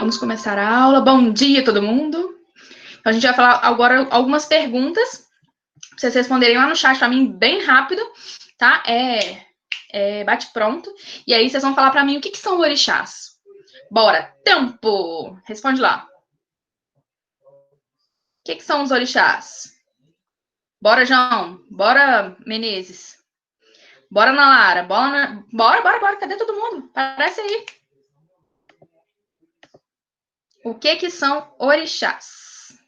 Vamos começar a aula. Bom dia, todo mundo. Então, a gente vai falar agora algumas perguntas pra vocês responderem lá no chat para mim bem rápido, tá? Bate pronto. E aí vocês vão falar para mim o que são orixás. Bora, tempo! Responde lá. O que são os orixás? Bora, João. Bora, Menezes. Bora, Nalara. Bora. Cadê todo mundo? Aparece aí. O que são orixás?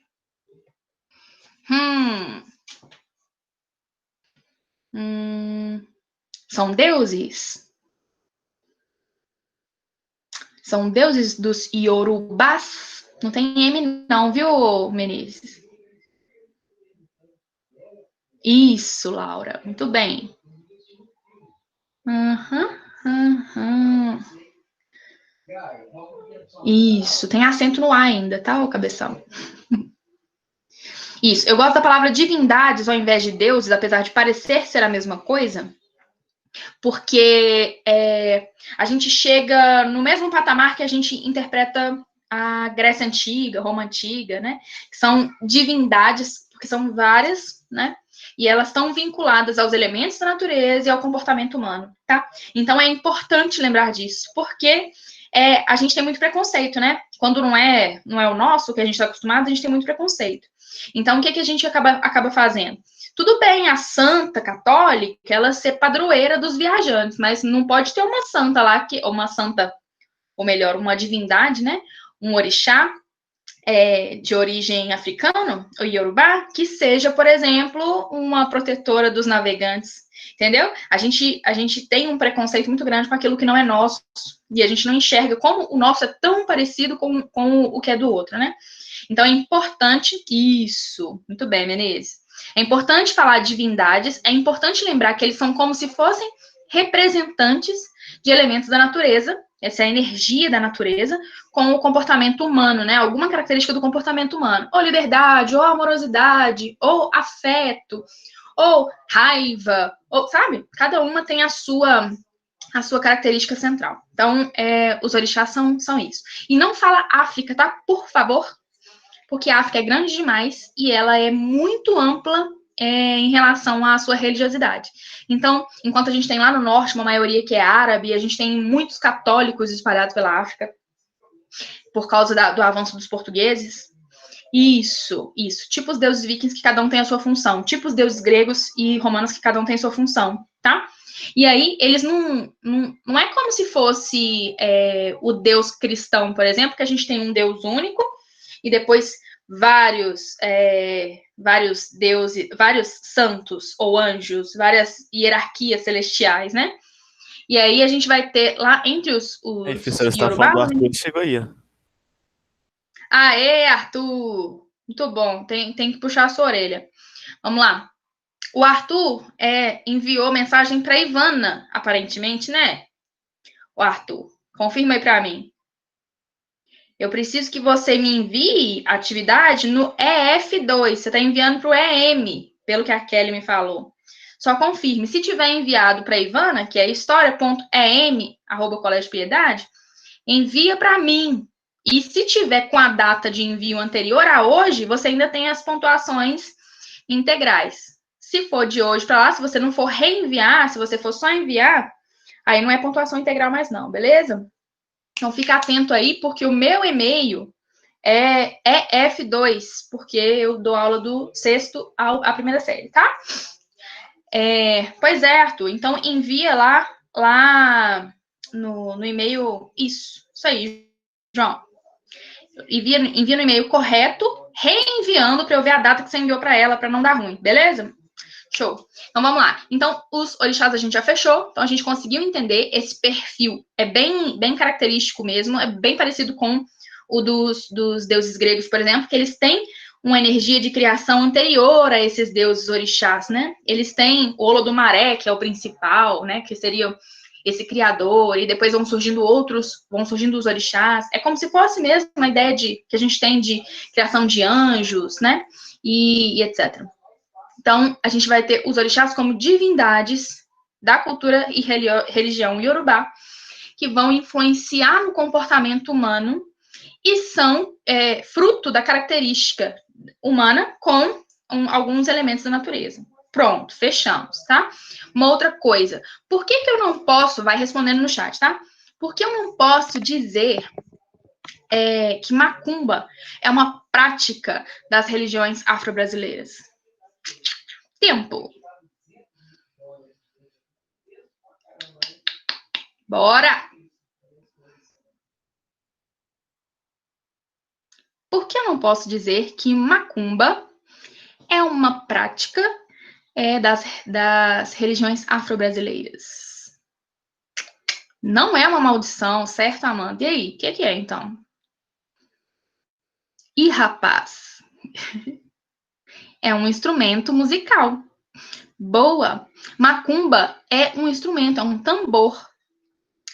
São deuses? São deuses dos Yorubás? Não tem M não, viu, Menezes? Isso, Laura. Muito bem. Isso, tem acento no A ainda, tá, ô cabeção? Isso, eu gosto da palavra divindades ao invés de deuses, apesar de parecer ser a mesma coisa, porque a gente chega no mesmo patamar que a gente interpreta a Grécia Antiga, Roma Antiga, né? São divindades, porque são várias, né? E elas estão vinculadas aos elementos da natureza e ao comportamento humano, tá? Então é importante lembrar disso, porque a gente tem muito preconceito, né? Quando não é o nosso, que a gente está acostumado, a gente tem muito preconceito. Então, o que a gente acaba fazendo? Tudo bem, a santa católica, ela ser padroeira dos viajantes, mas não pode ter uma santa lá, uma santa, ou melhor, uma divindade, né? Um orixá de origem africana, ou iorubá, que seja, por exemplo, uma protetora dos navegantes, entendeu? A gente tem um preconceito muito grande com aquilo que não é nosso, e a gente não enxerga como o nosso é tão parecido com o que é do outro, né? Então, é importante isso. Muito bem, Menezes. É importante falar de divindades, é importante lembrar que eles são como se fossem representantes de elementos da natureza, essa é a energia da natureza, com o comportamento humano, né? Alguma característica do comportamento humano. Ou liberdade, ou amorosidade, ou afeto, ou raiva, ou, sabe? Cada uma tem a sua característica central. Então, os orixás são isso. E não fala África, tá? Por favor, porque a África é grande demais e ela é muito ampla em relação à sua religiosidade. Então, enquanto a gente tem lá no norte uma maioria que é árabe, a gente tem muitos católicos espalhados pela África por causa do avanço dos portugueses. Isso. Tipo os deuses vikings que cada um tem a sua função. Tipo os deuses gregos e romanos que cada um tem a sua função, tá? E aí, eles não é como se fosse o deus cristão, por exemplo, que a gente tem um deus único e depois vários deuses, vários santos ou anjos, várias hierarquias celestiais, né? E aí a gente vai ter lá entre os professora, você tá falando do Arthur, ele chegou aí. Aê, Arthur! Muito bom, tem que puxar a sua orelha. Vamos lá. O Arthur enviou mensagem para Ivana, aparentemente, né? O Arthur, confirma aí para mim. Eu preciso que você me envie a atividade no EF2. Você está enviando para o EM, pelo que a Kelly me falou. Só confirme. Se tiver enviado para a Ivana, que é história.em@Colégio Piedade, envia para mim. E se tiver com a data de envio anterior a hoje, você ainda tem as pontuações integrais. Se for de hoje para lá, se você não for reenviar, se você for só enviar, aí não é pontuação integral mais não, beleza? Então, fica atento aí, porque o meu e-mail é F2, porque eu dou aula do sexto à primeira série, tá? Pois é, Arthur. Então, envia lá no e-mail isso aí, João. Envia no e-mail correto, reenviando para eu ver a data que você enviou para ela, para não dar ruim, beleza? Show. Então, vamos lá. Então, os orixás a gente já fechou. Então, a gente conseguiu entender esse perfil. É bem característico mesmo. É bem parecido com o dos deuses gregos, por exemplo, que eles têm uma energia de criação anterior a esses deuses orixás, né? Eles têm o Olodumaré, que é o principal, né? Que seria esse criador, e depois vão surgindo os orixás. É como se fosse mesmo uma ideia que a gente tem de criação de anjos, né? E etc. Então, a gente vai ter os orixás como divindades da cultura e religião iorubá, que vão influenciar no comportamento humano e são fruto da característica humana com alguns elementos da natureza. Pronto, fechamos, tá? Uma outra coisa, por que eu não posso, vai respondendo no chat, tá? Por que eu não posso dizer que macumba é uma prática das religiões afro-brasileiras? Tempo. Bora! Por que eu não posso dizer que macumba é uma prática das religiões afro-brasileiras? Não é uma maldição, certo, Amanda? E aí, o que é, então? Ih, rapaz, é um instrumento musical. Boa! Macumba é um instrumento, é um tambor.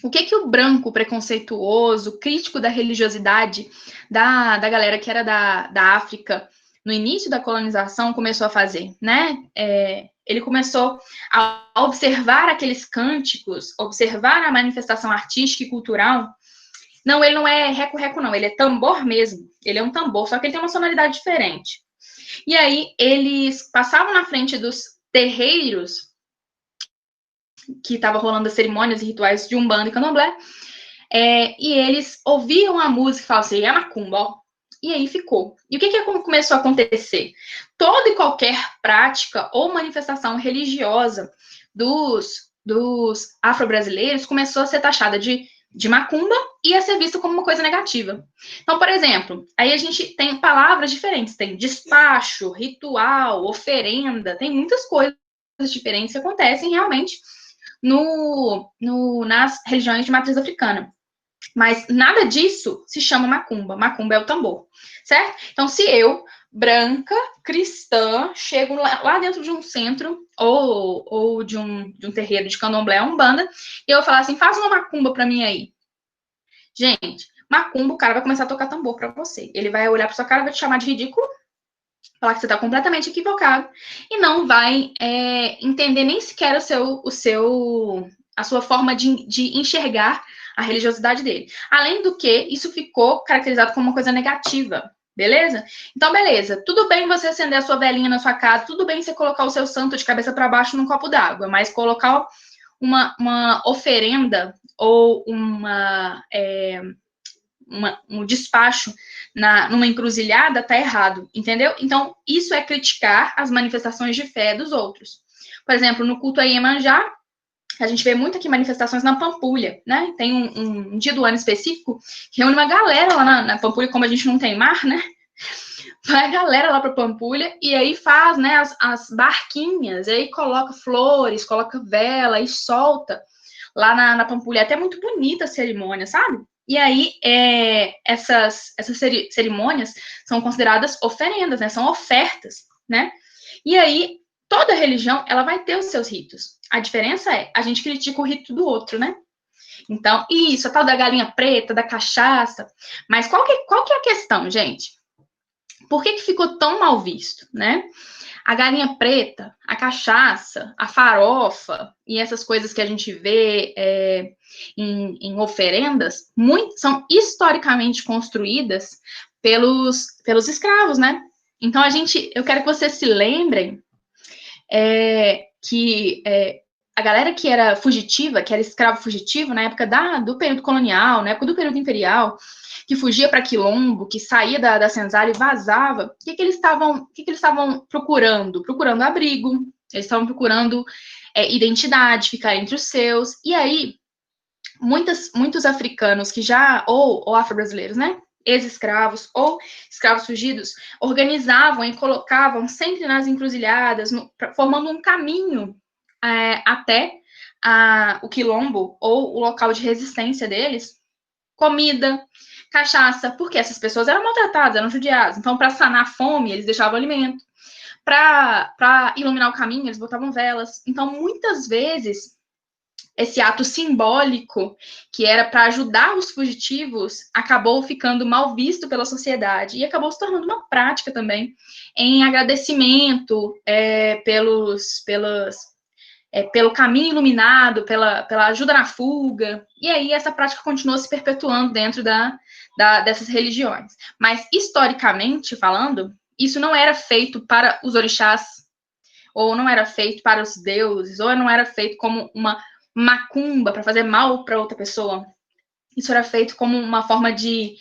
O que o branco preconceituoso, crítico da religiosidade da galera que era da África no início da colonização começou a fazer, né? Ele começou a observar aqueles cânticos, observar a manifestação artística e cultural. Não, ele não é reco-reco, não. Ele é tambor mesmo. Ele é um tambor, só que ele tem uma sonoridade diferente. E aí, eles passavam na frente dos terreiros que estavam rolando as cerimônias e rituais de Umbanda e Candomblé, e eles ouviam a música e falavam assim, é macumba, ó. E aí ficou. E o que começou a acontecer? Toda e qualquer prática ou manifestação religiosa dos afro-brasileiros começou a ser taxada de macumba e a ser vista como uma coisa negativa. Então, por exemplo, aí a gente tem palavras diferentes, tem despacho, ritual, oferenda, tem muitas coisas diferentes que acontecem realmente nas religiões de matriz africana. Mas nada disso se chama macumba. Macumba é o tambor, certo? Então, se eu, branca, cristã, chego lá dentro de um centro ou de um terreiro de candomblé, umbanda, e eu falar assim, faz uma macumba pra mim aí. Gente, macumba, o cara vai começar a tocar tambor pra você. Ele vai olhar pra sua cara, vai te chamar de ridículo, falar que você tá completamente equivocado, e não vai entender nem sequer a sua forma de enxergar a religiosidade dele. Além do que, isso ficou caracterizado como uma coisa negativa, beleza? Então, beleza, tudo bem você acender a sua velinha na sua casa, tudo bem você colocar o seu santo de cabeça para baixo num copo d'água, mas colocar uma oferenda ou um despacho numa encruzilhada tá errado, entendeu? Então, isso é criticar as manifestações de fé dos outros. Por exemplo, no culto a Iemanjá, a gente vê muito aqui manifestações na Pampulha, né? Tem um dia do ano específico que reúne uma galera lá na Pampulha, como a gente não tem mar, né? Vai a galera lá pra Pampulha e aí faz, né, as barquinhas, e aí coloca flores, coloca vela e solta lá na Pampulha. É até muito bonita a cerimônia, sabe? E aí, essas cerimônias são consideradas oferendas, né? São ofertas, né? E aí, toda religião, ela vai ter os seus ritos. A diferença é, a gente critica o rito do outro, né? Então, isso, a tal da galinha preta, da cachaça. Mas qual que é a questão, gente? Por que ficou tão mal visto, né? A galinha preta, a cachaça, a farofa e essas coisas que a gente vê em oferendas, são historicamente construídas pelos escravos, né? Então, eu quero que vocês se lembrem que a galera que era fugitiva, que era escravo fugitivo na época do período colonial, na época do período imperial, que fugia para quilombo, que saía da senzala e vazava, o que eles estavam procurando? Procurando abrigo, eles estavam procurando identidade, ficar entre os seus. E aí, muitos africanos que ou afro-brasileiros, né? Ex-escravos ou escravos fugidos, organizavam e colocavam sempre nas encruzilhadas, formando um caminho até o quilombo ou o local de resistência deles, comida, cachaça, porque essas pessoas eram maltratadas, eram judiadas. Então, para sanar a fome, eles deixavam alimento. Para iluminar o caminho, eles botavam velas. Então, muitas vezes, esse ato simbólico, que era para ajudar os fugitivos, acabou ficando mal visto pela sociedade e acabou se tornando uma prática também em agradecimento pelo caminho iluminado, pela ajuda na fuga, e aí essa prática continuou se perpetuando dentro dessas religiões. Mas, historicamente falando, isso não era feito para os orixás, ou não era feito para os deuses, ou não era feito como uma macumba para fazer mal para outra pessoa. Isso era feito como uma forma de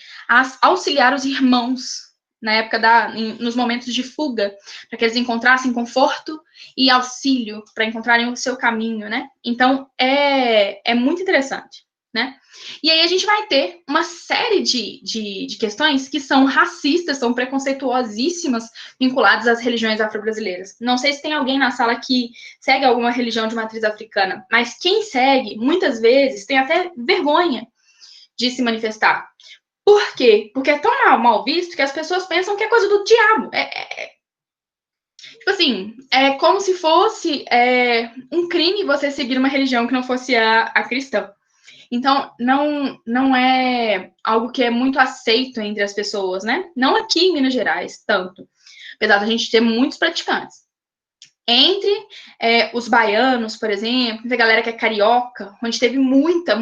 auxiliar os irmãos na época nos momentos de fuga, para que eles encontrassem conforto e auxílio para encontrarem o seu caminho, né? Então, é muito interessante, né? E aí a gente vai ter uma série de questões que são racistas, são preconceituosíssimas, vinculadas às religiões afro-brasileiras. Não sei se tem alguém na sala que segue alguma religião de matriz africana, mas quem segue, muitas vezes, tem até vergonha de se manifestar. Por quê? Porque é tão mal visto que as pessoas pensam que é coisa do diabo. Tipo assim, é como se fosse um crime você seguir uma religião que não fosse a cristã. Então, não é algo que é muito aceito entre as pessoas, né? Não aqui em Minas Gerais, tanto. Apesar da gente ter muitos praticantes. Entre os baianos, por exemplo, a galera que é carioca, onde teve muita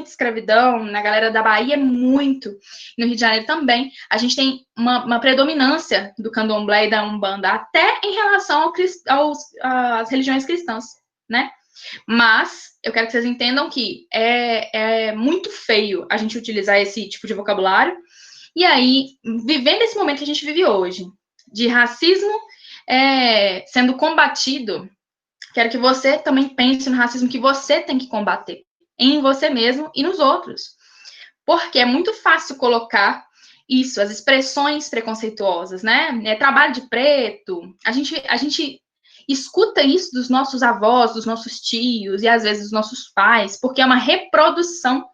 escravidão, na galera da Bahia muito, no Rio de Janeiro também, a gente tem uma predominância do candomblé e da umbanda, até em relação às religiões cristãs, né? Mas eu quero que vocês entendam que é muito feio a gente utilizar esse tipo de vocabulário, e aí, vivendo esse momento que a gente vive hoje, de racismo sendo combatido, quero que você também pense no racismo que você tem que combater em você mesmo e nos outros. Porque é muito fácil colocar isso, as expressões preconceituosas, né? Trabalho de preto, a gente escuta isso dos nossos avós, dos nossos tios e às vezes dos nossos pais, porque é uma reprodução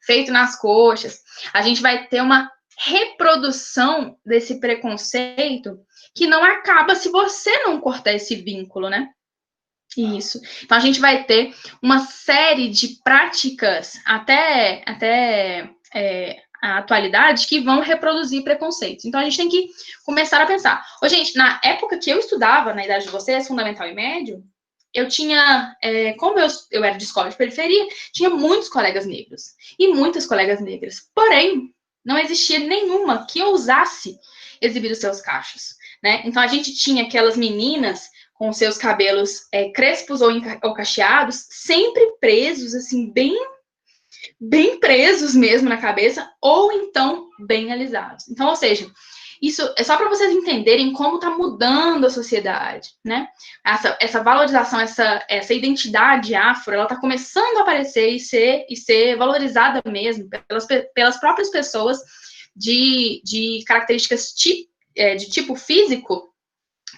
feita nas coxas. A gente vai ter uma reprodução desse preconceito que não acaba se você não cortar esse vínculo, né? Isso. Então, a gente vai ter uma série de práticas até a atualidade que vão reproduzir preconceitos. Então, a gente tem que começar a pensar. Ô, gente, na época que eu estudava, na idade de vocês, fundamental e médio, eu tinha, como eu era de escola de periferia, tinha muitos colegas negros e muitas colegas negras. Porém, não existia nenhuma que ousasse exibir os seus cachos, né? Então, a gente tinha aquelas meninas com seus cabelos crespos ou cacheados, sempre presos, assim, bem presos mesmo na cabeça, ou então bem alisados. Então, ou seja, isso é só para vocês entenderem como está mudando a sociedade, né? Essa valorização, essa identidade afro, ela está começando a aparecer e ser valorizada mesmo pelas próprias pessoas de características de tipo físico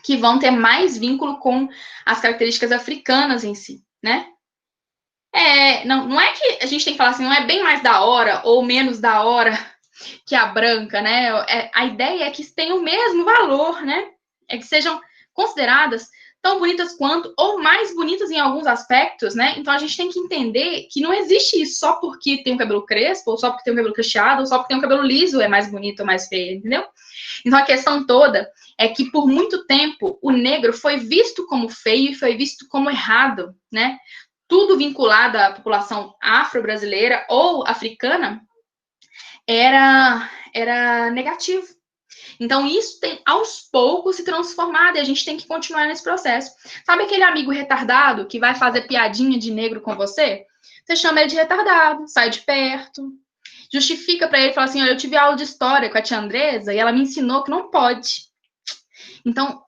que vão ter mais vínculo com as características africanas em si, né? Não é que a gente tem que falar assim, não é bem mais da hora ou menos da hora que a branca, né? A ideia é que tenham o mesmo valor, né? É que sejam consideradas tão bonitas quanto, ou mais bonitas em alguns aspectos, né? Então a gente tem que entender que não existe isso só porque tem um cabelo crespo, ou só porque tem um cabelo cacheado, ou só porque tem um cabelo liso é mais bonito ou mais feio, entendeu? Então a questão toda é que por muito tempo o negro foi visto como feio e foi visto como errado, né? Tudo vinculado à população afro-brasileira ou africana era negativo. Então, isso tem, aos poucos, se transformado e a gente tem que continuar nesse processo. Sabe aquele amigo retardado que vai fazer piadinha de negro com você? Você chama ele de retardado, sai de perto, justifica para ele, fala assim, olha, eu tive aula de história com a tia Andresa e ela me ensinou que não pode. Então,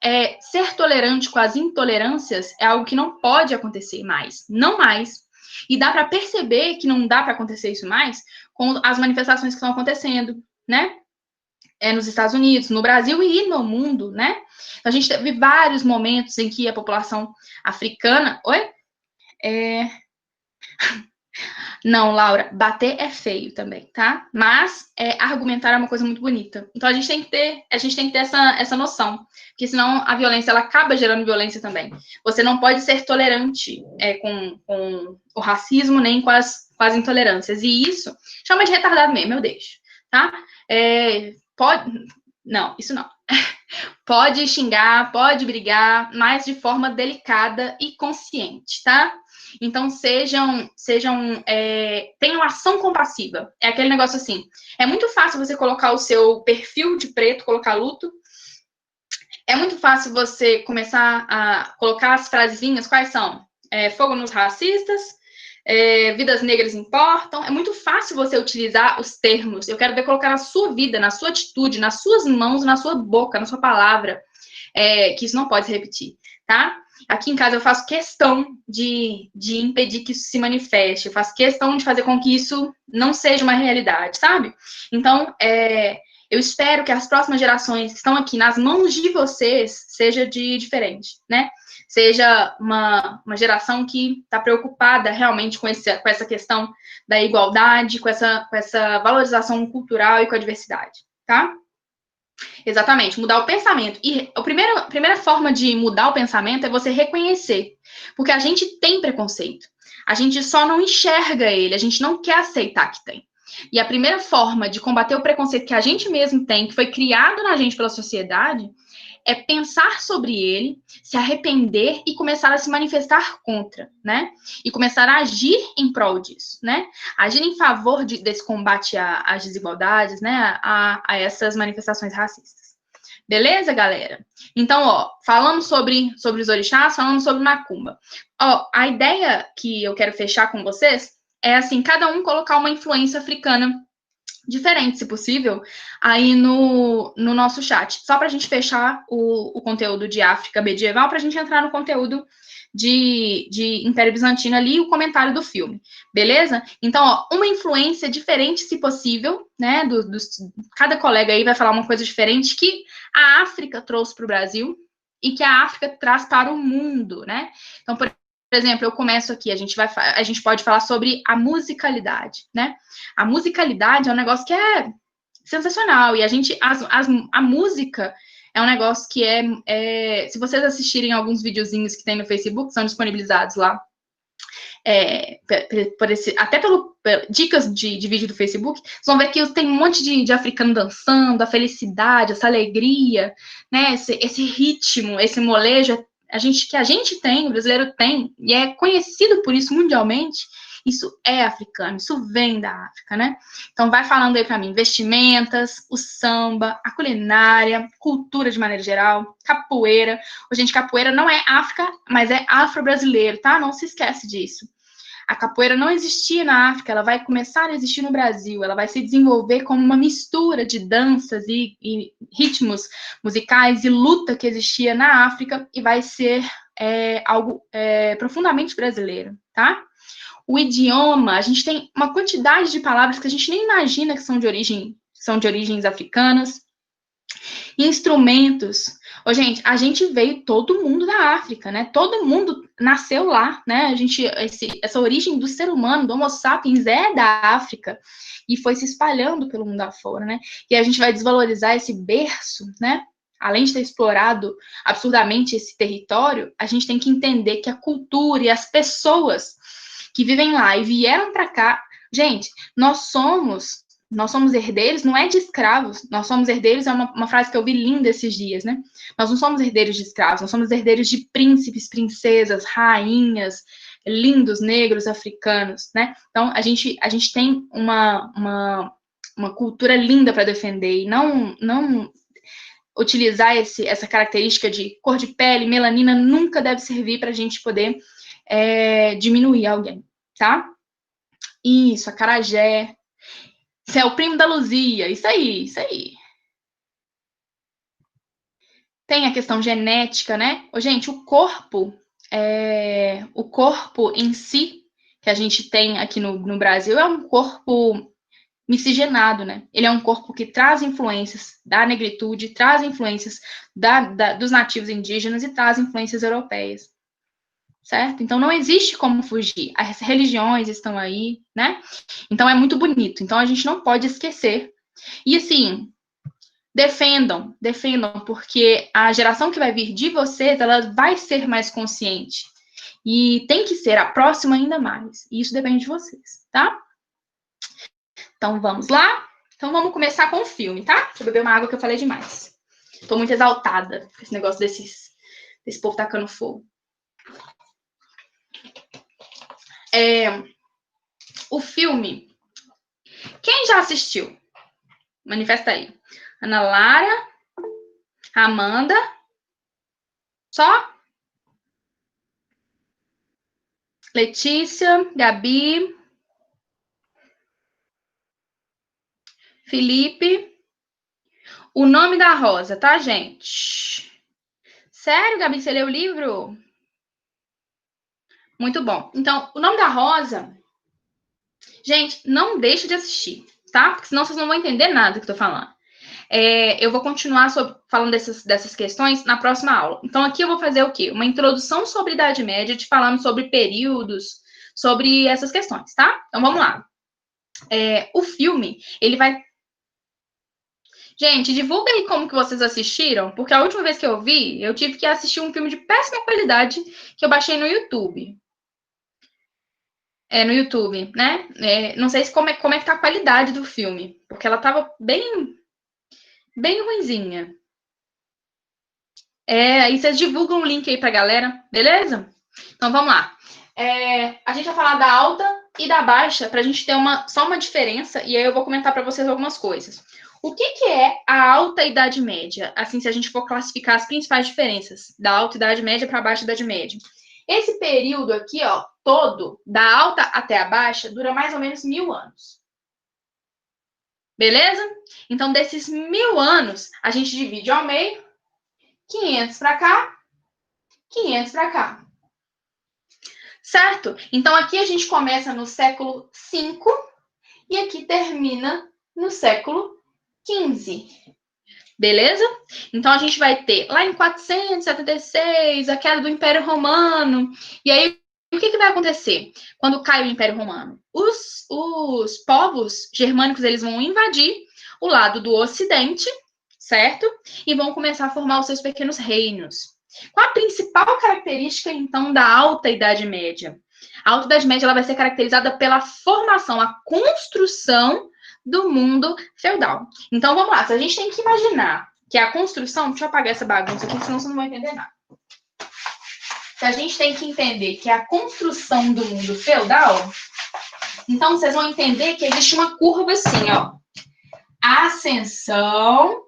ser tolerante com as intolerâncias é algo que não pode acontecer mais, não mais. E dá para perceber que não dá para acontecer isso mais com as manifestações que estão acontecendo, né? Nos Estados Unidos, no Brasil e no mundo, né? A gente teve vários momentos em que a população africana... Oi? Não, Laura, bater é feio também, tá? Mas argumentar é uma coisa muito bonita. Então a gente tem que ter essa noção, porque senão a violência ela acaba gerando violência também. Você não pode ser tolerante com o racismo nem com as intolerâncias. E isso chama de retardado mesmo, eu deixo, tá? Não, isso não. Pode xingar, pode brigar, mas de forma delicada e consciente, tá? Então, tenham ação compassiva. É aquele negócio assim, é muito fácil você colocar o seu perfil de preto, colocar luto. É muito fácil você começar a colocar as frasezinhas, quais são? Fogo nos racistas, vidas negras importam. É muito fácil você utilizar os termos. Eu quero ver colocar na sua vida, na sua atitude, nas suas mãos, na sua boca, na sua palavra, que isso não pode se repetir, tá? Aqui em casa eu faço questão de impedir que isso se manifeste. Eu faço questão de fazer com que isso não seja uma realidade, sabe? Então, eu espero que as próximas gerações que estão aqui nas mãos de vocês seja diferente, né? Seja uma geração que está preocupada realmente com essa questão da igualdade, com essa valorização cultural e com a diversidade, tá? Exatamente, mudar o pensamento. E a primeira forma de mudar o pensamento é você reconhecer. Porque a gente tem preconceito. A gente só não enxerga ele, a gente não quer aceitar que tem. E a primeira forma de combater o preconceito que a gente mesmo tem, que foi criado na gente pela sociedade, é pensar sobre ele, se arrepender e começar a se manifestar contra, né? E começar a agir em prol disso, né? Agir em favor desse combate às desigualdades, né? A essas manifestações racistas. Beleza, galera? Então, ó, falamos sobre os orixás, falamos sobre macumba. Ó, a ideia que eu quero fechar com vocês é, assim, cada um colocar uma influência africana diferente, se possível, aí no nosso chat. Só para a gente fechar o conteúdo de África medieval, para a gente entrar no conteúdo de Império Bizantino ali e o comentário do filme, beleza? Então, ó, uma influência diferente, se possível, né? Cada colega aí vai falar uma coisa diferente que a África trouxe para o Brasil e que a África traz para o mundo, né? Então, por exemplo, eu começo aqui, a gente pode falar sobre a musicalidade, né? A musicalidade é um negócio que é sensacional, e a música é um negócio que se vocês assistirem alguns videozinhos que tem no Facebook, são disponibilizados lá, até dicas de vídeo do Facebook, vocês vão ver que tem um monte de africano dançando, a felicidade, essa alegria, né? Esse ritmo, esse molejo, que a gente tem, o brasileiro tem, e é conhecido por isso mundialmente. Isso é africano, isso vem da África, né? Então, vai falando aí para mim, vestimentas, o samba, a culinária, cultura de maneira geral, capoeira. Gente, capoeira não é África, mas é afro-brasileiro, tá? Não se esquece disso. A capoeira não existia na África, ela vai começar a existir no Brasil, ela vai se desenvolver como uma mistura de danças e ritmos musicais e luta que existia na África e vai ser algo profundamente brasileiro, tá? O idioma, a gente tem uma quantidade de palavras que a gente nem imagina que são de origens africanas. Instrumentos. Gente, a gente veio todo mundo da África, né? Todo mundo nasceu lá, né? Essa origem do ser humano, do Homo sapiens, é da África e foi se espalhando pelo mundo afora, né? E a gente vai desvalorizar esse berço, né? Além de ter explorado absurdamente esse território, a gente tem que entender que a cultura e as pessoas que vivem lá e vieram para cá, gente, nós somos herdeiros, não é de escravos, nós somos herdeiros, é uma frase que eu vi linda esses dias, né? Nós não somos herdeiros de escravos, nós somos herdeiros de príncipes, princesas, rainhas, lindos negros africanos, né? Então, a gente tem uma cultura linda para defender e não utilizar essa característica de cor de pele, melanina, nunca deve servir para a gente poder diminuir alguém, tá? Isso, acarajé. Você é o primo da Luzia, isso aí. Tem a questão genética, né? Gente, o corpo em si, que a gente tem aqui no Brasil, é um corpo miscigenado, né? Ele é um corpo que traz influências da negritude, traz influências dos nativos indígenas e traz influências europeias. Certo? Então, não existe como fugir. As religiões estão aí, né? Então, é muito bonito. Então, a gente não pode esquecer. E, assim, defendam, porque a geração que vai vir de vocês, ela vai ser mais consciente. E tem que ser a próxima ainda mais. E isso depende de vocês, tá? Então, vamos lá. Então vamos começar com o filme, tá? Deixa eu beber uma água que eu falei demais. Tô muito exaltada com esse negócio desse povo tacando fogo. O filme. Quem já assistiu? Manifesta aí. Ana Lara, Amanda. Só? Letícia, Gabi, Felipe. O Nome da Rosa, tá, gente? Sério, Gabi, você leu o livro? Muito bom. Então, O Nome da Rosa, gente, não deixa de assistir, tá? Porque senão vocês não vão entender nada que eu tô falando. Eu vou continuar falando dessas questões na próxima aula. Então, aqui eu vou fazer o quê? Uma introdução sobre Idade Média, te falando sobre períodos, sobre essas questões, tá? Então, vamos lá. O filme, ele vai... Gente, divulga aí como que vocês assistiram, porque a última vez que eu vi, eu tive que assistir um filme de péssima qualidade que eu baixei no YouTube. No YouTube, né? Não sei como é que tá a qualidade do filme, porque ela tava bem ruinzinha. Aí vocês divulgam o link aí pra galera, beleza? Então vamos lá. A gente vai falar da alta e da baixa pra gente ter só uma diferença, e aí eu vou comentar pra vocês algumas coisas. O que é a Alta Idade Média? Assim, se a gente for classificar as principais diferenças da Alta Idade Média para a Baixa Idade Média. Esse período aqui, ó, todo, da alta até a baixa, dura mais ou menos 1000 anos. Beleza? Então, desses 1000 anos, a gente divide ao meio, 500 para cá, 500 para cá. Certo? Então, aqui a gente começa no século V e aqui termina no século XV. Beleza? Então, a gente vai ter lá em 476 a queda do Império Romano. E aí, o que vai acontecer quando cai o Império Romano? Os povos germânicos, eles vão invadir o lado do Ocidente, certo? E vão começar a formar os seus pequenos reinos. Qual a principal característica, então, da Alta Idade Média? A Alta Idade Média ela vai ser caracterizada pela formação, a construção do mundo feudal. Então, vamos lá. Se a gente tem que imaginar que a construção... Deixa eu apagar essa bagunça aqui, senão você não vai entender nada. Se a gente tem que entender que é a construção do mundo feudal, então vocês vão entender que existe uma curva assim, ó. Ascensão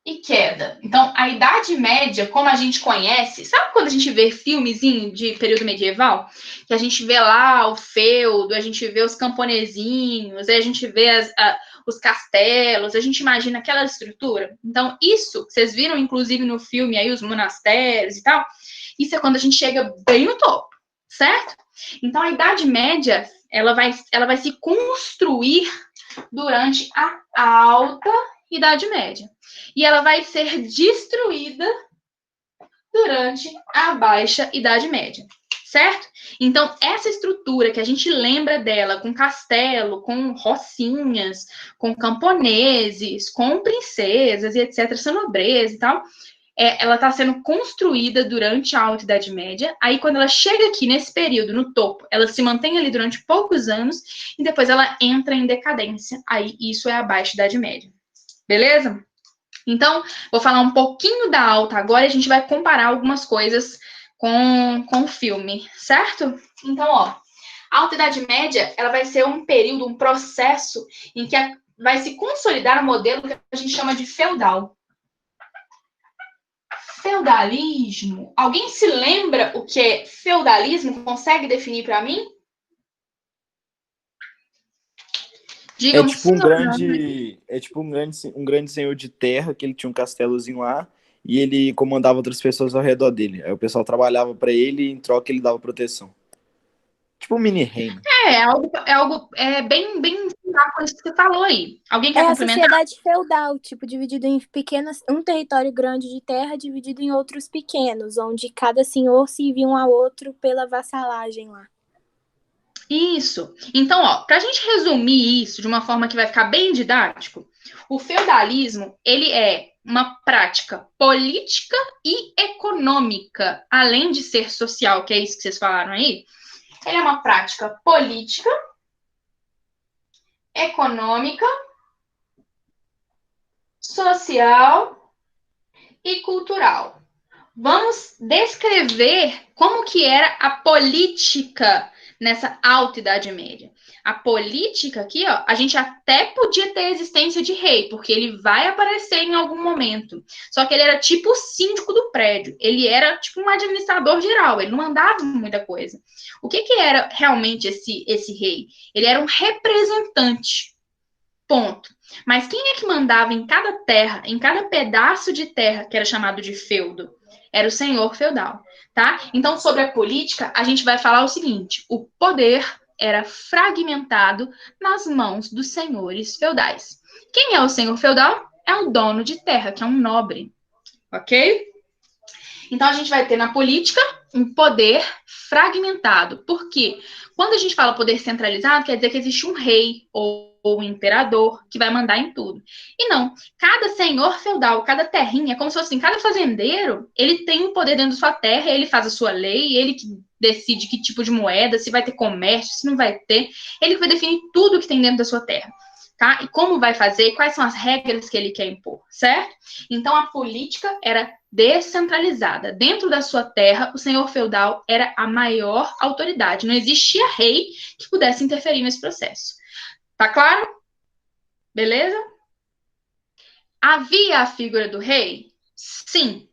e queda. Então, a Idade Média, como a gente conhece, sabe quando a gente vê filmezinho de período medieval? Que a gente vê lá o feudo, a gente vê os camponesinhos, a gente vê os castelos, a gente imagina aquela estrutura. Então, isso, vocês viram, inclusive, no filme aí, os monastérios e tal, isso é quando a gente chega bem no topo, certo? Então, a Idade Média, ela vai se construir durante a Alta Idade Média. E ela vai ser destruída durante a Baixa Idade Média, certo? Então, essa estrutura que a gente lembra dela, com castelo, com rocinhas, com camponeses, com princesas e etc., essa nobreza e tal, ela está sendo construída durante a Alta Idade Média. Aí, quando ela chega aqui nesse período, no topo, ela se mantém ali durante poucos anos e depois ela entra em decadência. Aí, isso é a Baixa Idade Média. Beleza? Então, vou falar um pouquinho da alta agora e a gente vai comparar algumas coisas com o filme, certo? Então, ó, a Alta Idade Média, ela vai ser um período, um processo em que vai se consolidar um modelo que a gente chama de feudal. Feudalismo. Alguém se lembra o que é feudalismo? Consegue definir para mim? É tipo um grande senhor de terra, que ele tinha um castelozinho lá, e ele comandava outras pessoas ao redor dele. Aí o pessoal trabalhava para ele e em troca ele dava proteção. Tipo um mini reino. Algo bem similar com isso que você falou aí. Alguém quer a complementar? sociedade feudal, tipo, dividido em um território grande de terra dividido em outros pequenos, onde cada senhor se via um ao outro pela vassalagem lá. Isso. Então, ó, para a gente resumir isso de uma forma que vai ficar bem didático, o feudalismo, ele é uma prática política e econômica, além de ser social, que é isso que vocês falaram aí. Ele é uma prática política econômica, social e cultural. Vamos descrever como que era a política nessa alta Idade Média. A política aqui, ó, a gente até podia ter a existência de rei, porque ele vai aparecer em algum momento. Só que ele era tipo o síndico do prédio. Ele era tipo um administrador geral, ele não mandava muita coisa. O que era realmente esse rei? Ele era um representante. Ponto. Mas quem é que mandava em cada terra, em cada pedaço de terra, que era chamado de feudo? Era o senhor feudal, tá? Então, sobre a política, a gente vai falar o seguinte: o poder era fragmentado nas mãos dos senhores feudais. Quem é o senhor feudal? É o dono de terra, que é um nobre, ok? Então, a gente vai ter na política um poder fragmentado. Por quê? Quando a gente fala poder centralizado, quer dizer que existe um rei ou um imperador que vai mandar em tudo. E não, cada senhor feudal, cada terrinha, como se fosse assim, cada fazendeiro, ele tem um poder dentro da sua terra, ele faz a sua lei, ele que decide que tipo de moeda, se vai ter comércio, se não vai ter, ele que vai definir tudo que tem dentro da sua terra. Tá? E como vai fazer, quais são as regras que ele quer impor, certo? Então, a política era descentralizada. Dentro da sua terra, o senhor feudal era a maior autoridade. Não existia rei que pudesse interferir nesse processo. Tá claro? Beleza? Havia a figura do rei? Sim.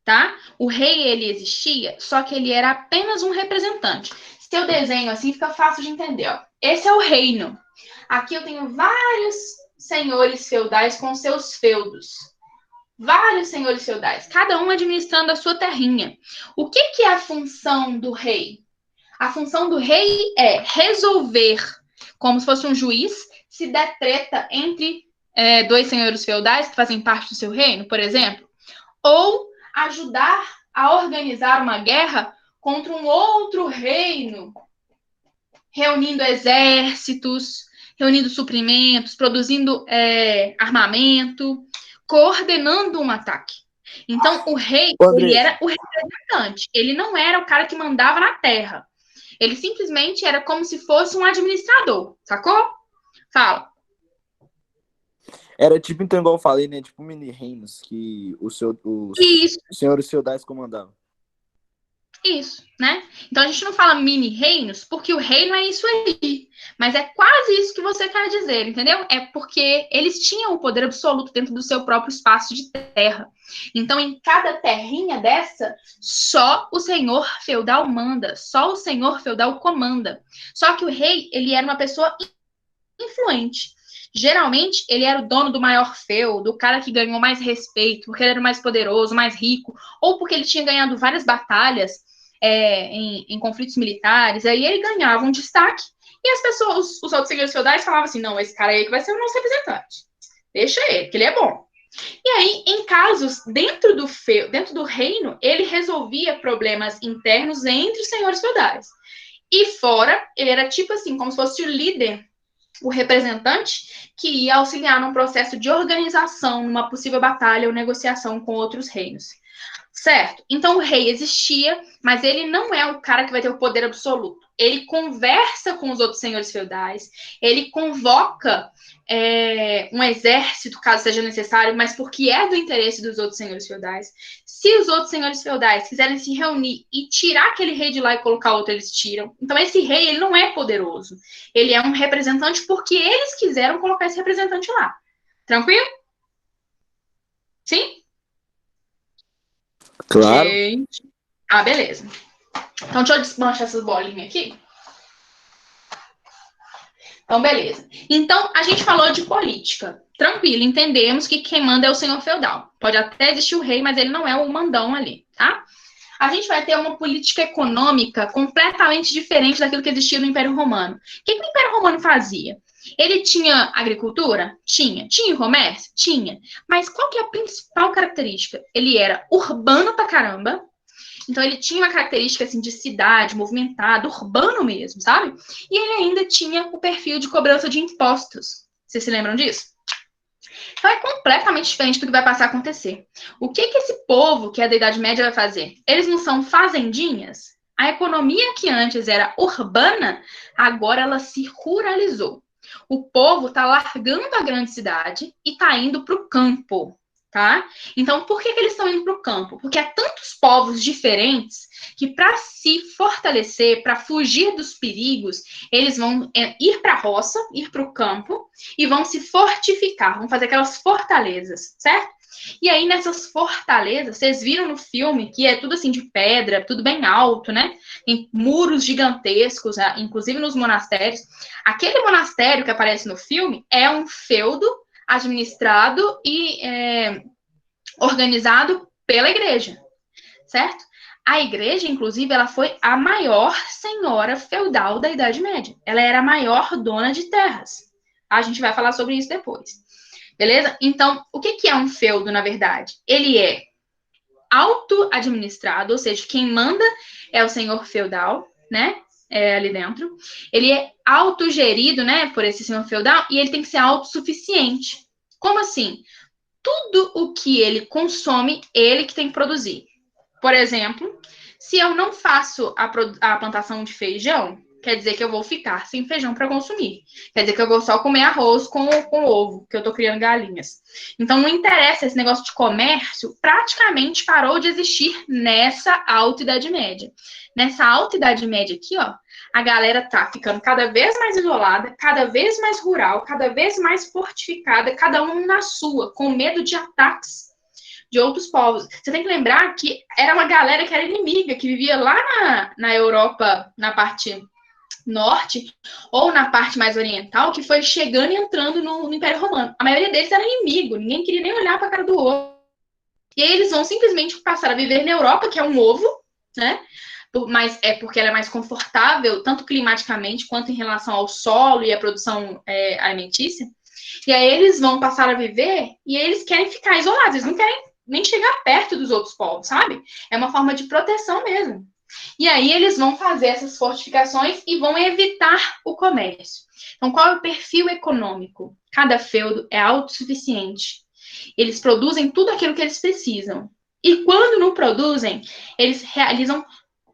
Tá? O rei, ele existia, só que ele era apenas um representante. Se eu desenho assim, fica fácil de entender. Ó. Esse é o reino. Aqui eu tenho vários senhores feudais com seus feudos. Vários senhores feudais, cada um administrando a sua terrinha. O que é a função do rei? A função do rei é resolver, como se fosse um juiz, se der treta entre dois senhores feudais que fazem parte do seu reino, por exemplo, ou ajudar a organizar uma guerra contra um outro reino, reunindo exércitos, reunindo suprimentos, produzindo armamento, coordenando um ataque. Então, o rei, ele era o representante. Ele não era o cara que mandava na terra. Ele simplesmente era como se fosse um administrador, sacou? Fala. Era tipo, então, igual eu falei, né? Tipo mini-reinos que os senhores feudais comandavam. Isso, né? Então a gente não fala mini-reinos, porque o reino é isso aí. Mas é quase isso que você quer dizer, entendeu? É porque eles tinham o poder absoluto dentro do seu próprio espaço de terra. Então, em cada terrinha dessa, só o senhor feudal manda, só o senhor feudal comanda. Só que o rei, ele era uma pessoa influente. Geralmente, ele era o dono do maior feudo, o cara que ganhou mais respeito, porque ele era o mais poderoso, mais rico, ou porque ele tinha ganhado várias batalhas em conflitos militares, aí ele ganhava um destaque, e as pessoas, os outros senhores feudais falavam assim, não, esse cara aí que vai ser o nosso representante. Deixa ele, que ele é bom. E aí, em casos dentro do reino, ele resolvia problemas internos entre os senhores feudais. E fora, ele era tipo assim, como se fosse o líder, o representante, que ia auxiliar num processo de organização, numa possível batalha ou negociação com outros reinos. Certo? Então o rei existia, mas ele não é o cara que vai ter o poder absoluto. Ele conversa com os outros senhores feudais, ele convoca um exército, caso seja necessário, mas porque é do interesse dos outros senhores feudais. Se os outros senhores feudais quiserem se reunir e tirar aquele rei de lá e colocar outro, eles tiram. Então esse rei, ele não é poderoso. Ele é um representante porque eles quiseram colocar esse representante lá. Tranquilo? Sim? Claro. Gente. Ah, beleza. Então, deixa eu desmanchar essas bolinhas aqui. Então, beleza. Então, a gente falou de política. Tranquilo, entendemos que quem manda é o senhor feudal. Pode até existir o rei, mas ele não é o mandão ali, tá? A gente vai ter uma política econômica completamente diferente daquilo que existia no Império Romano. O que o Império Romano fazia? Ele tinha agricultura? Tinha. Tinha comércio? Tinha. Mas qual que é a principal característica? Ele era urbano pra caramba. Então, ele tinha uma característica, assim, de cidade, movimentado, urbano mesmo, sabe? E ele ainda tinha o perfil de cobrança de impostos. Vocês se lembram disso? Então, é completamente diferente do que vai passar a acontecer. O que esse povo, que é da Idade Média, vai fazer? Eles não são fazendinhas? A economia que antes era urbana, agora ela se ruralizou. O povo está largando a grande cidade e está indo para o campo, tá? Então, por que eles estão indo para o campo? Porque há tantos povos diferentes que, para se fortalecer, para fugir dos perigos, eles vão ir para a roça, ir para o campo e vão se fortificar, vão fazer aquelas fortalezas, certo? E aí, nessas fortalezas, vocês viram no filme que é tudo assim de pedra, tudo bem alto, né? Tem muros gigantescos, inclusive nos monastérios. Aquele monastério que aparece no filme é um feudo administrado e organizado pela igreja, certo? A igreja, inclusive, ela foi a maior senhora feudal da Idade Média. Ela era a maior dona de terras. A gente vai falar sobre isso depois. Beleza? Então, o que é um feudo, na verdade? Ele é auto-administrado, ou seja, quem manda é o senhor feudal, né? Ali dentro. Ele é autogerido, né, por esse senhor feudal, e ele tem que ser autossuficiente. Como assim? Tudo o que ele consome, ele que tem que produzir. Por exemplo, se eu não faço a plantação de feijão, quer dizer que eu vou ficar sem feijão para consumir. Quer dizer que eu vou só comer arroz com ovo, que eu estou criando galinhas. Então, não interessa, esse negócio de comércio praticamente parou de existir nessa Alta Idade Média. Nessa Alta Idade Média aqui, ó, a galera tá ficando cada vez mais isolada, cada vez mais rural, cada vez mais fortificada, cada um na sua, com medo de ataques de outros povos. Você tem que lembrar que era uma galera que era inimiga, que vivia lá na Europa, na parte norte, ou na parte mais oriental, que foi chegando e entrando no Império Romano. A maioria deles era inimigo, ninguém queria nem olhar para a cara do outro. E aí eles vão simplesmente passar a viver na Europa, que é um ovo, né? Mas é porque ela é mais confortável, tanto climaticamente quanto em relação ao solo e à produção alimentícia. E aí eles vão passar a viver e eles querem ficar isolados, eles não querem nem chegar perto dos outros povos, sabe? É uma forma de proteção mesmo. E aí eles vão fazer essas fortificações e vão evitar o comércio. Então, qual é o perfil econômico? Cada feudo é autossuficiente. Eles produzem tudo aquilo que eles precisam. E quando não produzem, eles realizam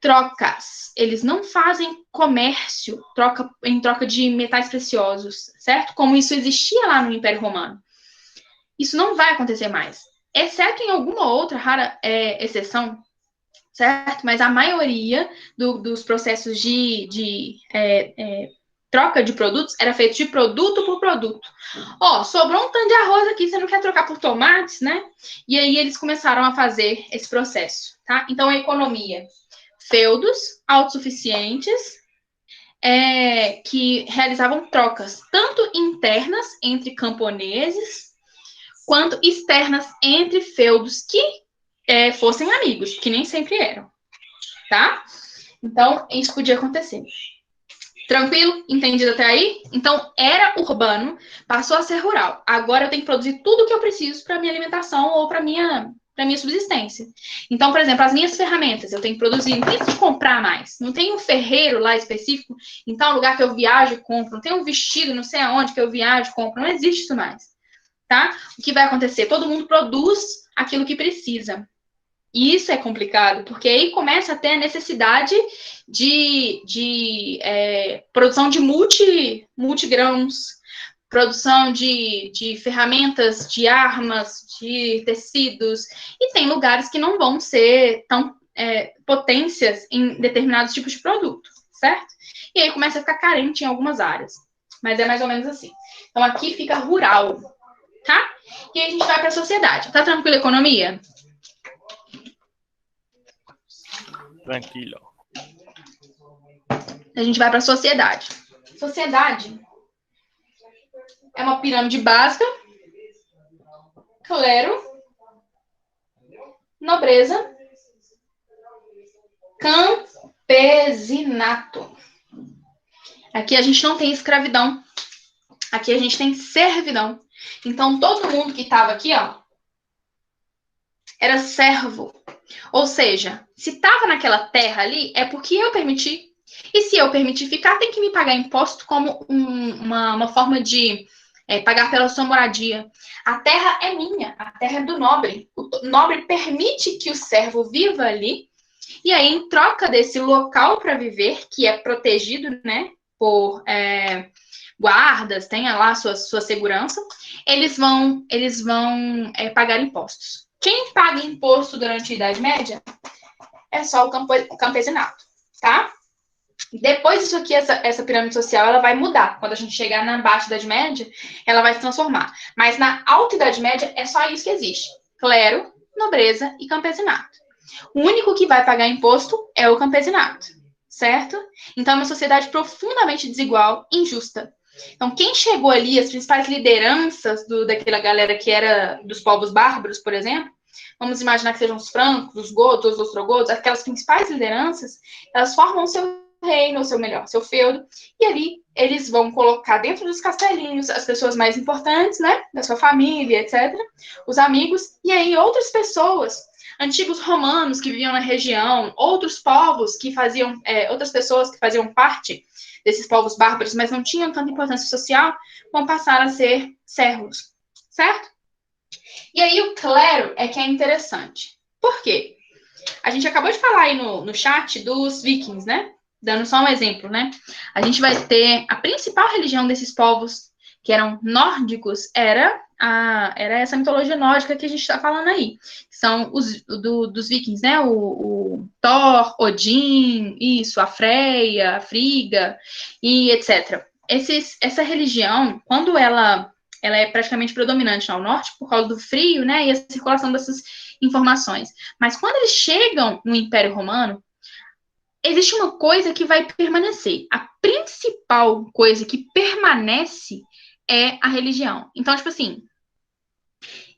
trocas. Eles não fazem comércio em troca de metais preciosos, certo? Como isso existia lá no Império Romano. Isso não vai acontecer mais. Exceto em alguma outra rara exceção, certo? Mas a maioria dos processos de troca de produtos era feito de produto por produto. Ó, sobrou um tanto de arroz aqui, você não quer trocar por tomates, né? E aí eles começaram a fazer esse processo, tá? Então, a economia. Feudos autossuficientes que realizavam trocas, tanto internas entre camponeses, quanto externas entre feudos que fossem amigos, que nem sempre eram, tá? Então, isso podia acontecer. Tranquilo? Entendido até aí? Então, era urbano, passou a ser rural. Agora eu tenho que produzir tudo o que eu preciso para minha alimentação ou para minha subsistência. Então, por exemplo, as minhas ferramentas, eu tenho que produzir, não preciso comprar mais. Não tem um ferreiro lá específico, em tal lugar que eu viajo e compro. Não tem um vestido, não sei aonde que eu viajo e compro. Não existe isso mais. Tá? O que vai acontecer? Todo mundo produz aquilo que precisa. E isso é complicado, porque aí começa a ter a necessidade de produção de multigrãos, produção de ferramentas, de armas, de tecidos. E tem lugares que não vão ser tão potências em determinados tipos de produto, certo? E aí começa a ficar carente em algumas áreas. Mas é mais ou menos assim. Então aqui fica rural. Tá? E aí a gente vai para a sociedade. Tá tranquila a economia? Tranquilo. A gente vai para a sociedade. Sociedade é uma pirâmide básica, clero, nobreza, campesinato. Aqui a gente não tem escravidão. Aqui a gente tem servidão. Então, todo mundo que estava aqui, ó, era servo. Ou seja, se estava naquela terra ali, é porque eu permiti. E se eu permitir ficar, tem que me pagar imposto como uma forma de pagar pela sua moradia. A terra é minha, a terra é do nobre. O nobre permite que o servo viva ali. E aí, em troca desse local para viver, que é protegido, né, guardas, tenha lá sua segurança, eles vão pagar impostos. Quem paga imposto durante a Idade Média é só o campesinato, tá? Depois disso aqui, essa pirâmide social, ela vai mudar. Quando a gente chegar na Baixa Idade Média, ela vai se transformar. Mas na Alta Idade Média, é só isso que existe. Clero, nobreza e campesinato. O único que vai pagar imposto é o campesinato, certo? Então, é uma sociedade profundamente desigual, injusta. Então, quem chegou ali, as principais lideranças daquela galera que era dos povos bárbaros, por exemplo, vamos imaginar que sejam os francos, os gotos, os ostrogodos, aquelas principais lideranças, elas formam o seu reino, ou seu feudo, e ali eles vão colocar dentro dos castelinhos as pessoas mais importantes, né, da sua família, etc., os amigos, e aí outras pessoas, antigos romanos que viviam na região, outros povos que faziam, outras pessoas que faziam parte desses povos bárbaros, mas não tinham tanta importância social, vão passar a ser servos, certo? E aí o clero é que é interessante. Por quê? A gente acabou de falar aí no chat dos vikings, né? Dando só um exemplo, né? A gente vai ter a principal religião desses povos que eram nórdicos, era essa mitologia nórdica que a gente está falando aí. São os dos vikings, né? O Thor, Odin, isso, a Freya, a Frigga e etc. Essa religião, quando ela é praticamente predominante ao norte por causa do frio, né? E a circulação dessas informações. Mas quando eles chegam no Império Romano, existe uma coisa que vai permanecer. A principal coisa que permanece é a religião. Então, tipo assim,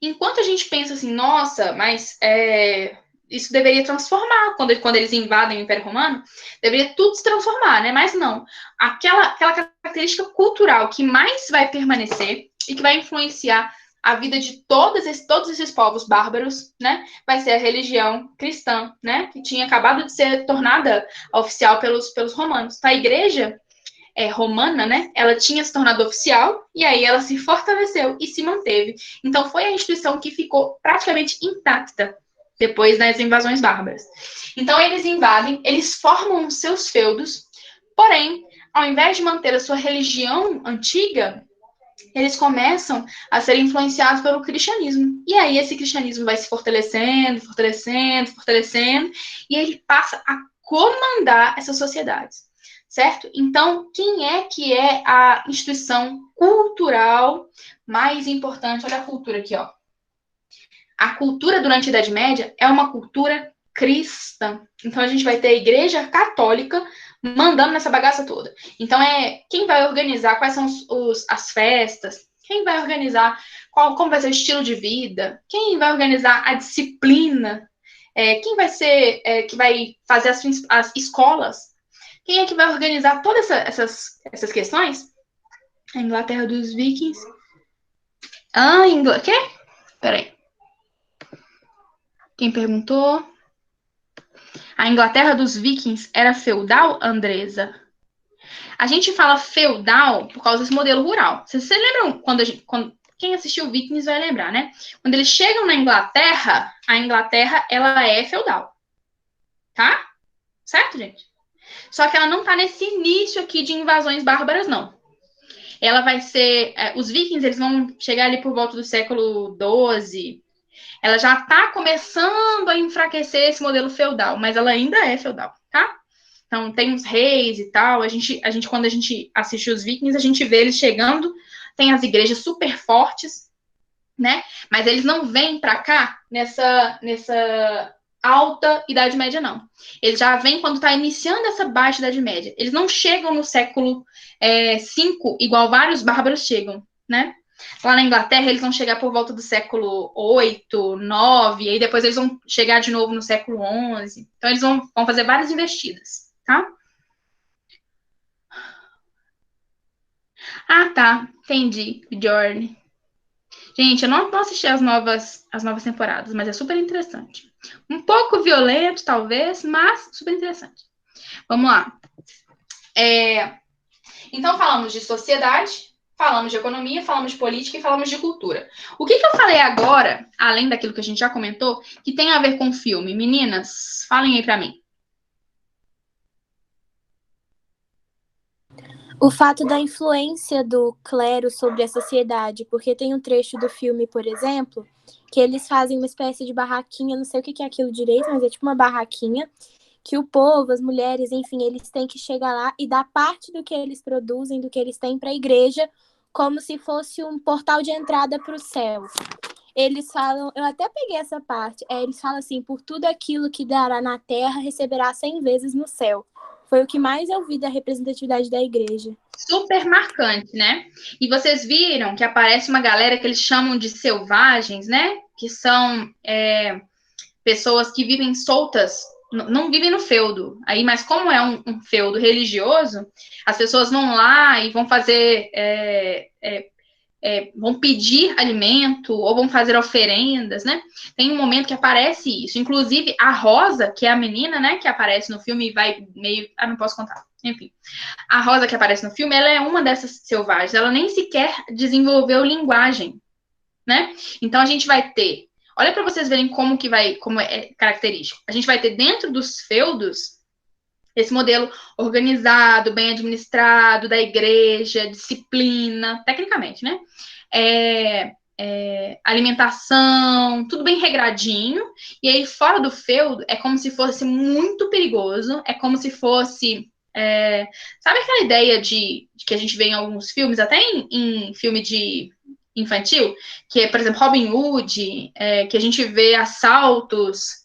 enquanto a gente pensa assim, nossa, mas isso deveria transformar quando eles invadem o Império Romano, deveria tudo se transformar, né? Mas não. Aquela característica cultural que mais vai permanecer e que vai influenciar a vida de todos esses povos bárbaros, né? Vai ser a religião cristã, né? Que tinha acabado de ser tornada oficial pelos romanos. Então, a igreja romana, né? Ela tinha se tornado oficial e aí ela se fortaleceu e se manteve. Então, foi a instituição que ficou praticamente intacta depois das invasões bárbaras. Então, eles invadem, eles formam seus feudos, porém, ao invés de manter a sua religião antiga, eles começam a ser influenciados pelo cristianismo. E aí esse cristianismo vai se fortalecendo, fortalecendo, fortalecendo, e ele passa a comandar essas sociedades, certo? Então, quem é que é a instituição cultural mais importante? Olha a cultura aqui, ó. A cultura durante a Idade Média é uma cultura cristã. Então, a gente vai ter a Igreja Católica mandando nessa bagaça toda. Então, quem vai organizar quais são as festas, quem vai organizar como vai ser o estilo de vida, quem vai organizar a disciplina, quem vai ser que vai fazer as escolas, quem é que vai organizar todas essas questões? A Inglaterra dos Vikings. Quê? Peraí. Quem perguntou? A Inglaterra dos Vikings era feudal, Andresa? A gente fala feudal por causa desse modelo rural. Vocês lembram quando quem assistiu Vikings vai lembrar, né? Quando eles chegam na Inglaterra, a Inglaterra, ela é feudal. Tá? Certo, gente? Só que ela não tá nesse início aqui de invasões bárbaras, não. Ela vai ser... os vikings, eles vão chegar ali por volta do século XII. Ela já está começando a enfraquecer esse modelo feudal, mas ela ainda é feudal, tá? Então, tem os reis e tal. Quando a gente assiste os vikings, a gente vê eles chegando, tem as igrejas super fortes, né? Mas eles não vêm para cá nessa alta Idade Média, não. Eles já vêm quando está iniciando essa baixa Idade Média. Eles não chegam no século V, igual vários bárbaros chegam, né? Lá na Inglaterra, eles vão chegar por volta do século VIII, IX, e aí depois eles vão chegar de novo no século XI. Então, eles vão fazer várias investidas, tá? Ah, tá. Entendi, Bjorn. Gente, eu não assisti as novas temporadas, mas é super interessante. Um pouco violento, talvez, mas super interessante. Vamos lá. Então, falamos de sociedade, falamos de economia, falamos de política e falamos de cultura. O que eu falei agora, além daquilo que a gente já comentou, que tem a ver com o filme? Meninas, falem aí pra mim. O fato da influência do clero sobre a sociedade, porque tem um trecho do filme, por exemplo, que eles fazem uma espécie de barraquinha, não sei o que é aquilo direito, mas é tipo uma barraquinha, que o povo, as mulheres, enfim, eles têm que chegar lá e dar parte do que eles produzem, do que eles têm para a igreja, como se fosse um portal de entrada para o céu. Eles falam, eu até peguei essa parte, eles falam assim, por tudo aquilo que dará na terra, receberá 100 vezes no céu. Foi o que mais eu vi da representatividade da igreja. Super marcante, né? E vocês viram que aparece uma galera que eles chamam de selvagens, né? Que são pessoas que vivem soltas, não vivem no feudo. Aí, mas como é um feudo religioso, as pessoas vão lá e vão fazer vão pedir alimento ou vão fazer oferendas, né? Tem um momento que aparece isso. Inclusive, a Rosa, que é a menina, né, que aparece no filme e vai meio... Ah, não posso contar. Enfim. A Rosa que aparece no filme, ela é uma dessas selvagens. Ela nem sequer desenvolveu linguagem, né? Então, a gente vai ter... Olha para vocês verem como é característico. A gente vai ter dentro dos feudos esse modelo organizado, bem administrado, da igreja, disciplina, tecnicamente, né? Alimentação, tudo bem regradinho. E aí, fora do feudo, é como se fosse muito perigoso, é como se fosse... sabe aquela ideia de que a gente vê em alguns filmes, até em filme de infantil, que é, por exemplo, Robin Hood, que a gente vê assaltos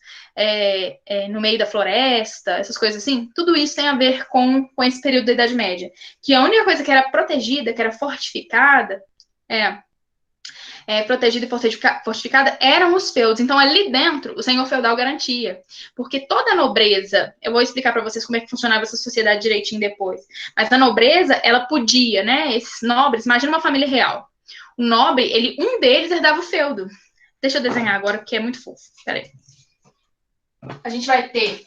no meio da floresta, essas coisas assim, tudo isso tem a ver com esse período da Idade Média. Que a única coisa que era protegida, que era fortificada, protegida e fortificada, eram os feudos. Então, ali dentro, o senhor feudal garantia. Porque toda a nobreza, eu vou explicar para vocês como é que funcionava essa sociedade direitinho depois, mas a nobreza, ela podia, né, esses nobres, imagina uma família real. O nobre, um deles herdava o feudo. Deixa eu desenhar agora, porque é muito fofo. Peraí. A gente vai ter...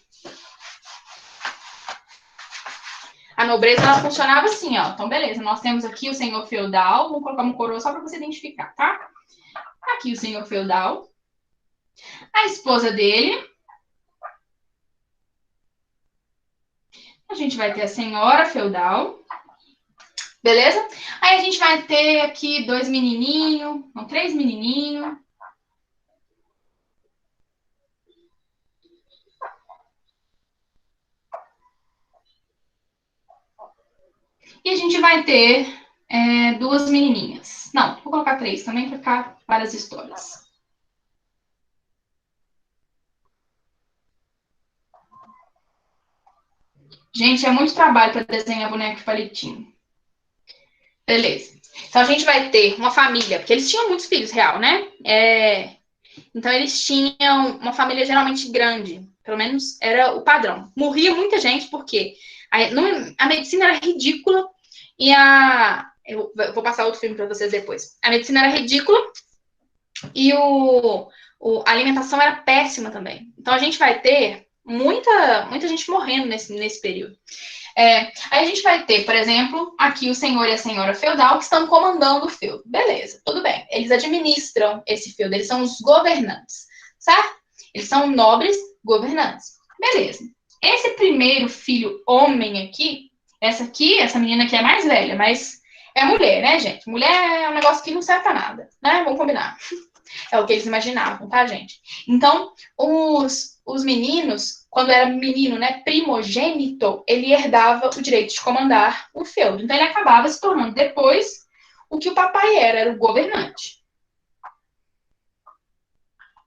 A nobreza, ela funcionava assim, ó. Então, beleza. Nós temos aqui o senhor feudal. Vou colocar uma coroa só para você identificar, tá? Aqui o senhor feudal. A esposa dele. A gente vai ter a senhora feudal. Beleza? Aí a gente vai ter aqui 2 menininhos. Não, 3 menininhos. E a gente vai ter 2 menininhas. Não, vou colocar 3 também para ficar várias histórias. Gente, é muito trabalho para desenhar boneco de palitinho. Beleza. Então, a gente vai ter uma família, porque eles tinham muitos filhos, real, né? Então, eles tinham uma família geralmente grande. Pelo menos era o padrão. Morria muita gente, porque a medicina era ridícula e eu vou passar outro filme para vocês depois. A medicina era ridícula e a alimentação era péssima também. Então, a gente vai ter muita gente morrendo nesse período. Aí a gente vai ter, por exemplo, aqui o senhor e a senhora feudal que estão comandando o feudo. Beleza, tudo bem. Eles administram esse feudo, eles são os governantes, certo? Eles são nobres governantes. Beleza. Esse primeiro filho homem aqui, essa menina aqui é mais velha, mas é mulher, né, gente? Mulher é um negócio que não serve pra nada, né? Vamos combinar. É o que eles imaginavam, tá, gente? Então, os meninos, quando era menino, né, primogênito, ele herdava o direito de comandar o feudo. Então, ele acabava se tornando depois o que o papai era o governante.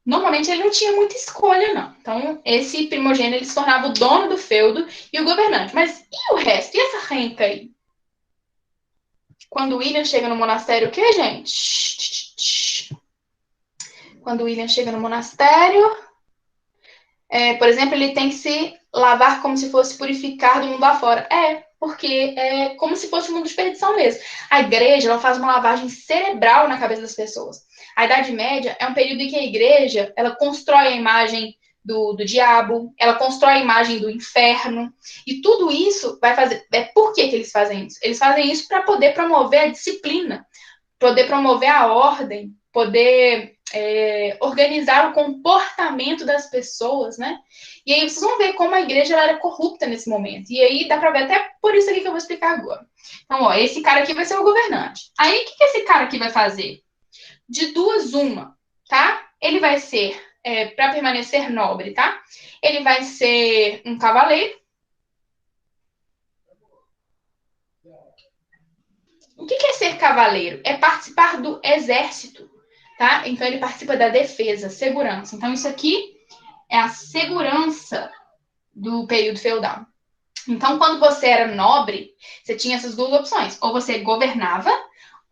Normalmente, ele não tinha muita escolha, não. Então, esse primogênito, ele se tornava o dono do feudo e o governante. Mas e o resto? E essa renta aí? Quando o William chega no monastério, o que, gente? Quando o William chega no monastério, por exemplo, ele tem que se lavar como se fosse purificar do mundo afora. Porque é como se fosse um mundo de perdição mesmo. A igreja, ela faz uma lavagem cerebral na cabeça das pessoas. A Idade Média é um período em que a igreja, ela constrói a imagem do diabo, ela constrói a imagem do inferno, e tudo isso vai fazer... Por que eles fazem isso? Eles fazem isso para poder promover a disciplina, poder promover a ordem, poder organizar o comportamento das pessoas, né? E aí vocês vão ver como a igreja ela era corrupta nesse momento. E aí dá para ver até por isso aqui que eu vou explicar agora. Então, ó, esse cara aqui vai ser o governante. Aí, o que esse cara aqui vai fazer? De duas, uma, tá? Ele vai ser, para permanecer nobre, tá? Ele vai ser um cavaleiro. O que é ser cavaleiro? É participar do exército, tá? Então, ele participa da defesa, segurança. Então, isso aqui é a segurança do período feudal. Então, quando você era nobre, você tinha essas duas opções. Ou você governava,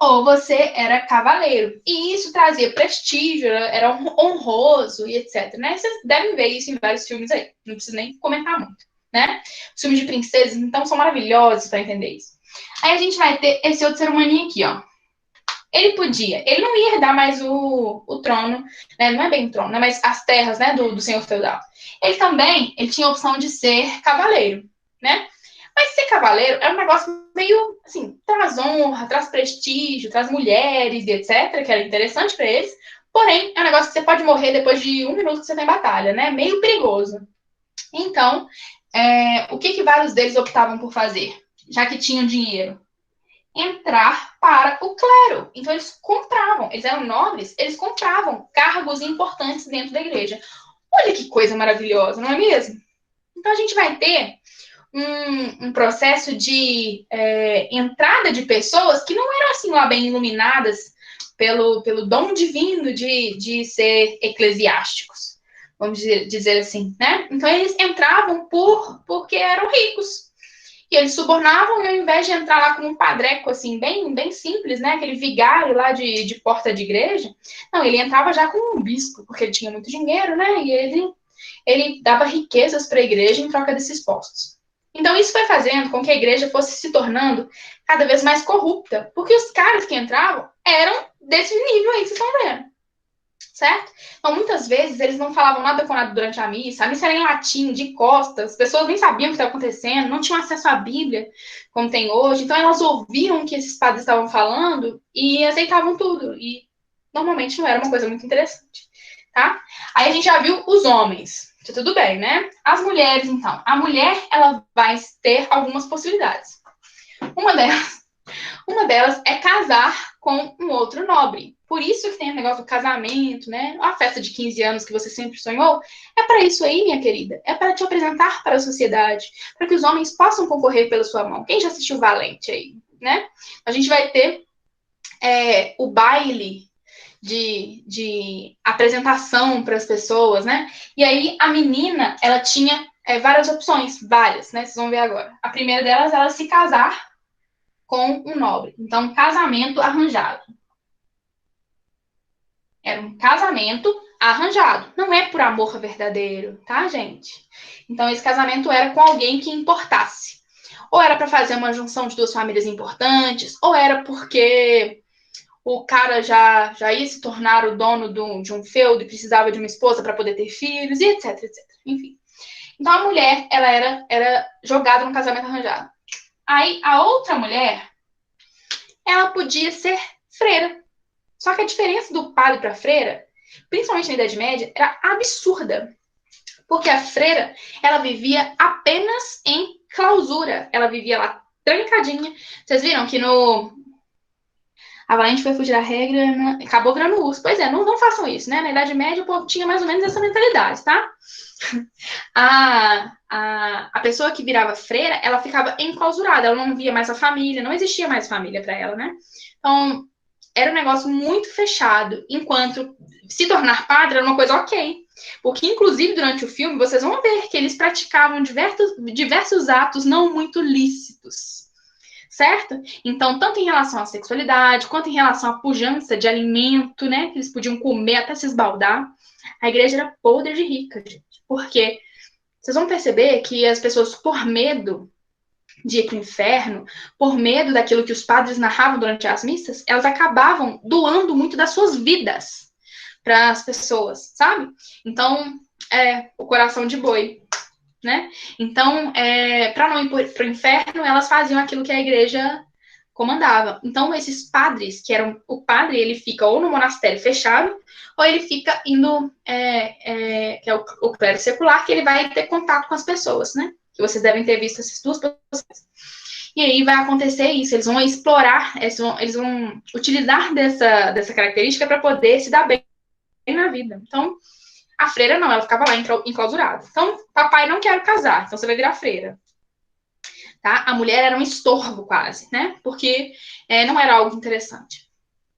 ou você era cavaleiro. E isso trazia prestígio, era honroso e etc. Né? Vocês devem ver isso em vários filmes aí. Não preciso nem comentar muito. Né? Os filmes de princesas, então, são maravilhosos para entender isso. Aí a gente vai ter esse outro ser humaninho aqui, ó. Ele não ia herdar mais o trono, né? Não é bem o trono, né? Mas as terras, né, do senhor feudal. Ele tinha a opção de ser cavaleiro, né? Mas ser cavaleiro é um negócio meio, assim, traz honra, traz prestígio, traz mulheres e etc, que era interessante para eles. Porém, é um negócio que você pode morrer depois de 1 minuto que você tá em batalha, né? Meio perigoso. Então, o que vários deles optavam por fazer? Já que tinham dinheiro, entrar para o clero. Então, eles compravam, eles eram nobres, eles compravam cargos importantes dentro da igreja. Olha que coisa maravilhosa, não é mesmo? Então, a gente vai ter um processo de entrada de pessoas que não eram assim lá bem iluminadas pelo dom divino de ser eclesiásticos, vamos dizer assim, né? Então, eles entravam porque eram ricos. E eles subornavam, e ao invés de entrar lá com um padreco, assim, bem, bem simples, né? Aquele vigário lá de porta de igreja. Não, ele entrava já com um bispo, porque ele tinha muito dinheiro, né? E ele dava riquezas para a igreja em troca desses postos. Então, isso foi fazendo com que a igreja fosse se tornando cada vez mais corrupta, porque os caras que entravam eram desse nível aí que vocês estão vendo. Certo? Então, muitas vezes, eles não falavam nada com nada durante a missa era em latim, de costas, as pessoas nem sabiam o que estava acontecendo, não tinham acesso à Bíblia, como tem hoje, então elas ouviam o que esses padres estavam falando e aceitavam tudo, e normalmente não era uma coisa muito interessante, tá? Aí a gente já viu os homens, tudo bem, né? As mulheres, então, a mulher, ela vai ter algumas possibilidades. Uma delas é casar com um outro nobre. Por isso que tem o negócio do casamento, né? A festa de 15 anos que você sempre sonhou. É para isso aí, minha querida. É para te apresentar para a sociedade, para que os homens possam concorrer pela sua mão. Quem já assistiu Valente aí, né? A gente vai ter o baile de apresentação para as pessoas, né? E aí a menina, ela tinha várias opções, várias, né? Vocês vão ver agora. A primeira delas, ela se casar com um nobre. Então, casamento arranjado. Era um casamento arranjado. Não é por amor verdadeiro, tá, gente? Então, esse casamento era com alguém que importasse. Ou era para fazer uma junção de duas famílias importantes, ou era porque o cara já ia se tornar o dono de um feudo e precisava de uma esposa para poder ter filhos, e etc, etc. Enfim. Então, a mulher, ela era jogada num casamento arranjado. Aí, a outra mulher, ela podia ser freira. Só que a diferença do padre para a freira, principalmente na Idade Média, era absurda. Porque a freira, ela vivia apenas em clausura. Ela vivia lá trancadinha. Vocês viram que a Valente foi fugir da regra, né? Acabou virando urso. Pois é, não façam isso, né? Na Idade Média, o povo tinha mais ou menos essa mentalidade, tá? A pessoa que virava freira, ela ficava enclausurada. Ela não via mais a família, não existia mais família para ela, né? Então, era um negócio muito fechado, enquanto se tornar padre era uma coisa ok. Porque, inclusive, durante o filme, vocês vão ver que eles praticavam diversos atos não muito lícitos, certo? Então, tanto em relação à sexualidade, quanto em relação à pujança de alimento, né? Que eles podiam comer até se esbaldar. A igreja era podre de rica, gente. Porque vocês vão perceber que as pessoas, por medo de ir para o inferno, por medo daquilo que os padres narravam durante as missas, elas acabavam doando muito das suas vidas para as pessoas, sabe? Então, o coração de boi, né? Então, para não ir para o inferno, elas faziam aquilo que a igreja comandava. Então, esses padres, o padre, ele fica ou no monastério fechado, ou ele fica indo, que é o clero secular, que ele vai ter contato com as pessoas, né? Que vocês devem ter visto essas duas pessoas. E aí vai acontecer isso, eles vão explorar, eles vão utilizar dessa característica para poder se dar bem na vida. Então, a freira não, ela ficava lá enclausurada. Então, papai não quer casar, então você vai virar freira. Tá? A mulher era um estorvo quase, né? Porque não era algo interessante.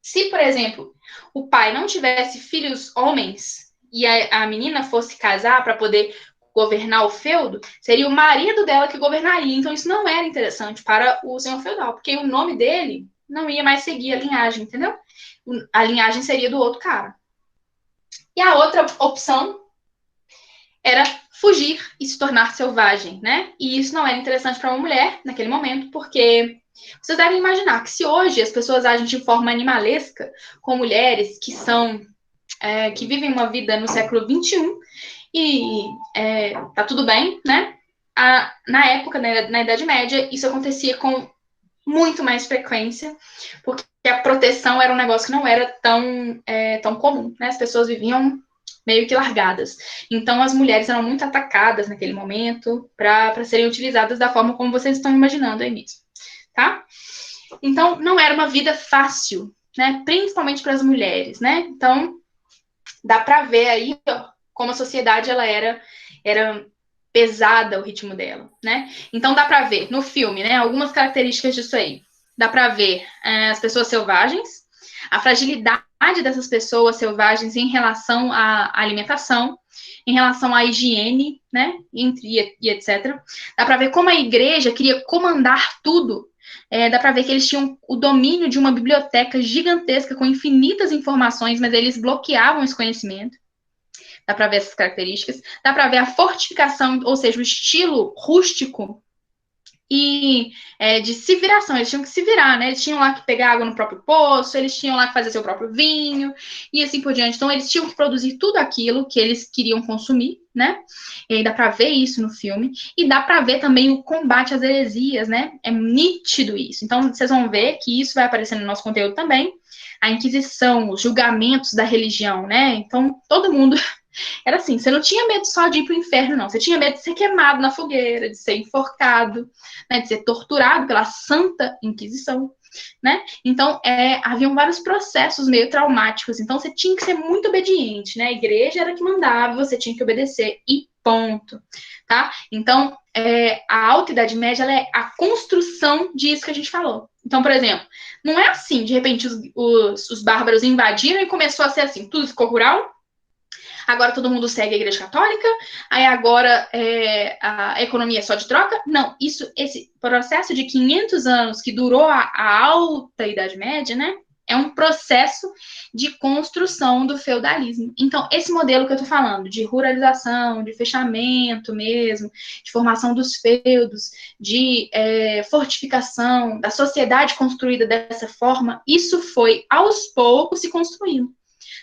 Se, por exemplo, o pai não tivesse filhos homens e a menina fosse casar para poder governar o feudo, seria o marido dela que governaria. Então, isso não era interessante para o senhor feudal, porque o nome dele não ia mais seguir a linhagem, entendeu? A linhagem seria do outro cara. E a outra opção era fugir e se tornar selvagem, né? E isso não era interessante para uma mulher naquele momento, porque vocês devem imaginar que se hoje as pessoas agem de forma animalesca com mulheres que vivem uma vida no século XXI e tá tudo bem, né? Na época, na Idade Média, isso acontecia com muito mais frequência, porque a proteção era um negócio que não era tão comum, né? As pessoas viviam meio que largadas. Então, as mulheres eram muito atacadas naquele momento para serem utilizadas da forma como vocês estão imaginando aí mesmo, tá? Então, não era uma vida fácil, né? Principalmente para as mulheres, né? Então, dá para ver aí ó, como a sociedade ela era pesada o ritmo dela, né? Então, dá para ver no filme, né? Algumas características disso aí. Dá para ver as pessoas selvagens, a fragilidade dessas pessoas selvagens em relação à alimentação, em relação à higiene, né, e etc. Dá para ver como a igreja queria comandar tudo. Dá para ver que eles tinham o domínio de uma biblioteca gigantesca com infinitas informações, mas eles bloqueavam esse conhecimento. Dá para ver essas características. Dá para ver a fortificação, ou seja, o estilo rústico e de se viração, eles tinham que se virar, né? Eles tinham lá que pegar água no próprio poço, eles tinham lá que fazer seu próprio vinho, e assim por diante. Então, eles tinham que produzir tudo aquilo que eles queriam consumir, né? E aí dá pra ver isso no filme. E dá pra ver também o combate às heresias, né? É nítido isso. Então, vocês vão ver que isso vai aparecer no nosso conteúdo também. A Inquisição, os julgamentos da religião, né? Então, todo mundo... Era assim, você não tinha medo só de ir para o inferno, não. Você tinha medo de ser queimado na fogueira, de ser enforcado, né, de ser torturado pela Santa Inquisição, né? Então, haviam vários processos meio traumáticos. Então, você tinha que ser muito obediente, né? A igreja era que mandava, você tinha que obedecer e ponto, tá? Então, a Alta Idade Média, ela é a construção disso que a gente falou. Então, por exemplo, não é assim, de repente, os bárbaros invadiram e começou a ser assim, tudo ficou rural, agora todo mundo segue a Igreja Católica, aí agora a economia é só de troca. Não, esse processo de 500 anos que durou a Alta Idade Média, né, é um processo de construção do feudalismo. Então, esse modelo que eu tô falando, de ruralização, de fechamento mesmo, de formação dos feudos, de fortificação, da sociedade construída dessa forma, isso foi, aos poucos, se construindo.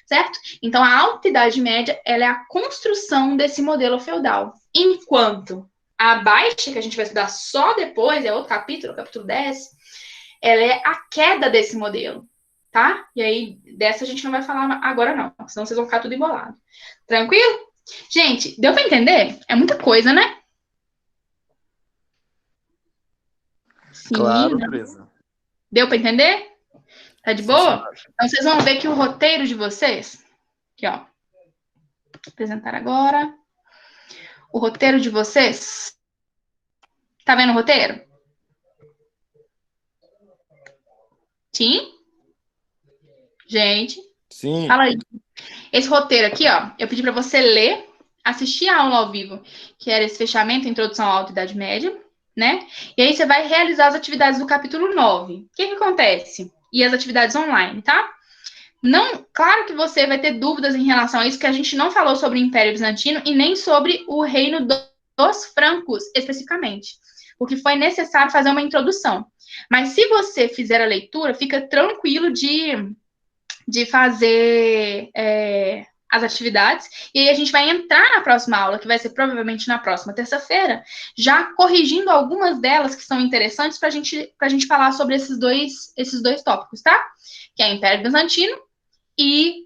Certo? Então, a Alta Idade Média, ela é a construção desse modelo feudal. Enquanto a Baixa, que a gente vai estudar só depois, é outro capítulo, o capítulo 10, ela é a queda desse modelo, tá? E aí, dessa a gente não vai falar agora não, senão vocês vão ficar tudo embolado. Tranquilo? Gente, deu para entender? É muita coisa, né? Sim, Claro, né? Teresa. Deu para entender? Tá de Sim, boa? senhora. Então, vocês vão ver que o roteiro de vocês... Aqui, ó. Vou apresentar agora. O roteiro de vocês... Tá vendo o roteiro? Sim? Gente, Sim. fala aí. Esse roteiro aqui, ó, eu pedi para você ler, assistir a aula ao vivo, que era esse fechamento, introdução à Alta Idade Média, né? E aí você vai realizar as atividades do capítulo 9. O que acontece? E as atividades online, tá? Não, claro que você vai ter dúvidas em relação a isso, que a gente não falou sobre o Império Bizantino e nem sobre o reino dos francos, especificamente, porque foi necessário fazer uma introdução. Mas se você fizer a leitura, fica tranquilo de fazer as atividades, e aí a gente vai entrar na próxima aula, que vai ser provavelmente na próxima terça-feira, já corrigindo algumas delas que são interessantes para a gente falar sobre esses dois tópicos, tá? Que é Império Bizantino e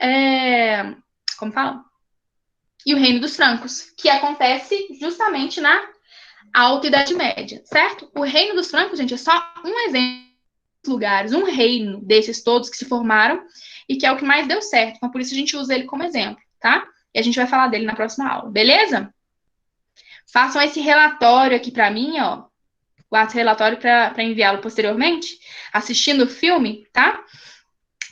como fala? E o Reino dos Francos, que acontece justamente na Alta Idade Média, certo? O Reino dos Francos, gente, é só um exemplo de lugares, um reino desses todos que se formaram e que é o que mais deu certo. Então, por isso a gente usa ele como exemplo, tá? E a gente vai falar dele na próxima aula, beleza? Façam esse relatório aqui para mim, ó. Guarda esse relatório para enviá-lo posteriormente, assistindo o filme, tá?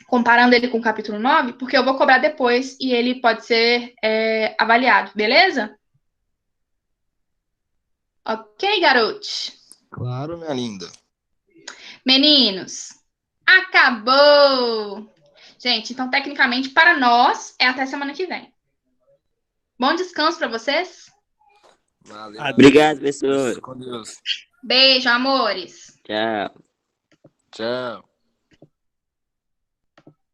Comparando ele com o capítulo 9, porque eu vou cobrar depois e ele pode ser avaliado, beleza? Ok, garotos? Claro, minha linda. Meninos, acabou! Gente, então, tecnicamente, para nós, é até semana que vem. Bom descanso para vocês. Valeu. Obrigado, professor. Com Deus. Beijo, amores. Tchau. Tchau.